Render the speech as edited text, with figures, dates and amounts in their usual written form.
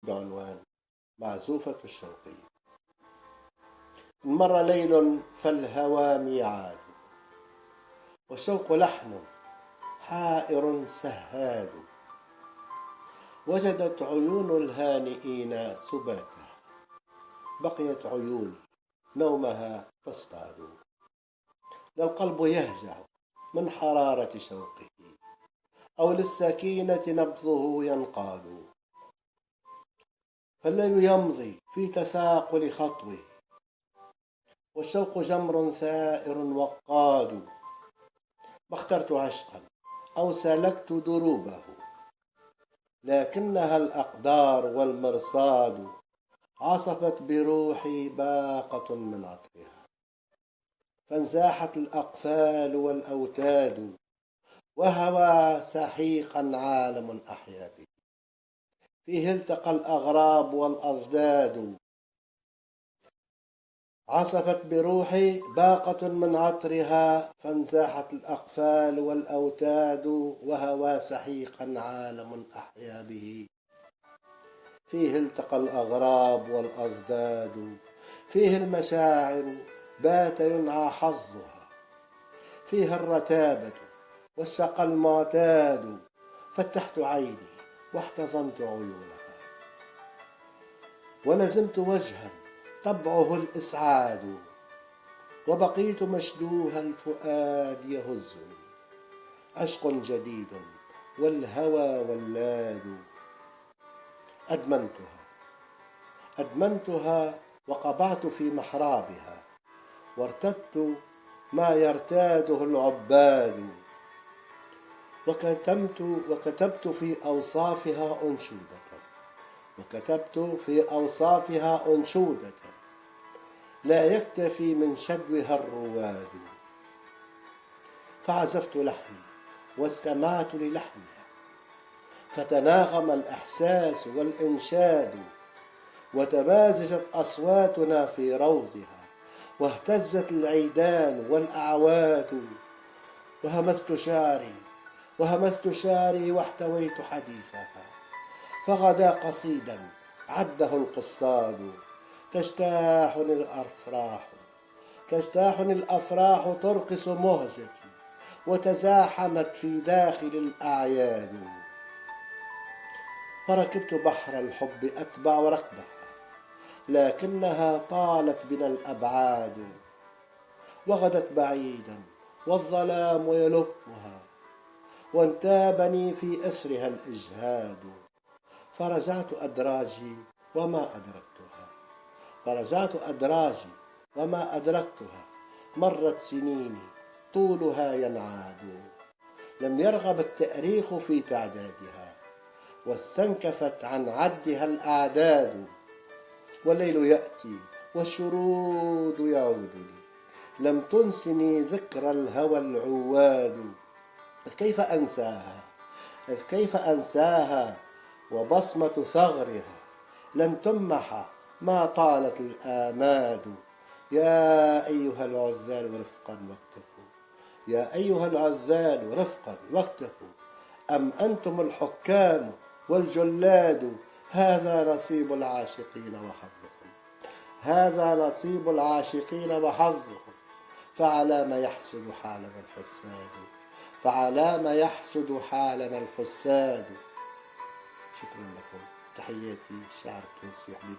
بعنوان معزوفة الشوقية. إن مر ليل فالهوى ميعاد، والشوق لحن حائر سهاد، وجدت عيون الهانئين سباتها، بقيت عيوني نومها تصطاد. لا القلب يهجع من حرارة شوقه، أو للسكينة نبضه ينقاد، فالليل يمضي في تثاقل خطوه، والشوق جمر ثائر وقاد. ما اخترت عشقا أو سلكت دروبه، لكنها الأقدار والمرصاد، عصفت بروحي باقة من عطرها، فانزاحت الأقفال والأوتاد، وهوى سحيقا عالم أحيا به، فيه التقى الأغراب والأضداد. عصفت بروحي باقة من عطرها، فانزاحت الأقفال والأوتاد، وهوى سحيقا عالم أحيا به، فيه التقى الأغراب والأضداد. فيه المشاعر بات ينعى حظها، فيه الرتابة والشقى المعتاد، فتحت عيني واحتضنت عيونها، ولزمت وجها طبعه الإسعاد، وبقيت مشدوها الفؤاد يهزني، عشق جديد والهوى ولاد. أدمنتها وقبعت في محرابها، وارتدت ما يرتاده العباد، وكتبت في أوصافها أنشودة لا يكتفي من شدوها الرواد. فعزفت لحني واستمعت للحنها، فتناغم الإحساس والإنشاد، وتمازجت أصواتنا في روضها، واهتزت العيدان والأعواد. وهمست شعري واحتويت حديثها، فغدا قصيدا عده القصاد. تجتاحني الأفراح ترقص مهجتي، وتزاحمت في داخل الأعياد. فركبت بحر الحب أتبع ركبها، لكنها طالت بنا الأبعاد، وغدت بعيدا والظلام يلبها، وانتابني في أسرها الإجهاد. فرجعت أدراجي وما أدركتها، مرت سنيني طولها ينعاد. لم يرغب التاريخ في تعدادها، واستنكفت عن عدها الأعداد. والليل يأتي والشرود يعود لي، لم تنسني ذكرى الهوى العواد. إذ كيف أنساها وبصمة ثغرها لن تمح ما طالت الآماد. يا أيها العذال رفقا واكتفوا، أم أنتم الحكام والجلاد. هذا نصيب العاشقين وحظهم، فعلى ما يحسد حالنا الحساد. شكرا لكم. تحياتي، الشاعر التونسي حبيب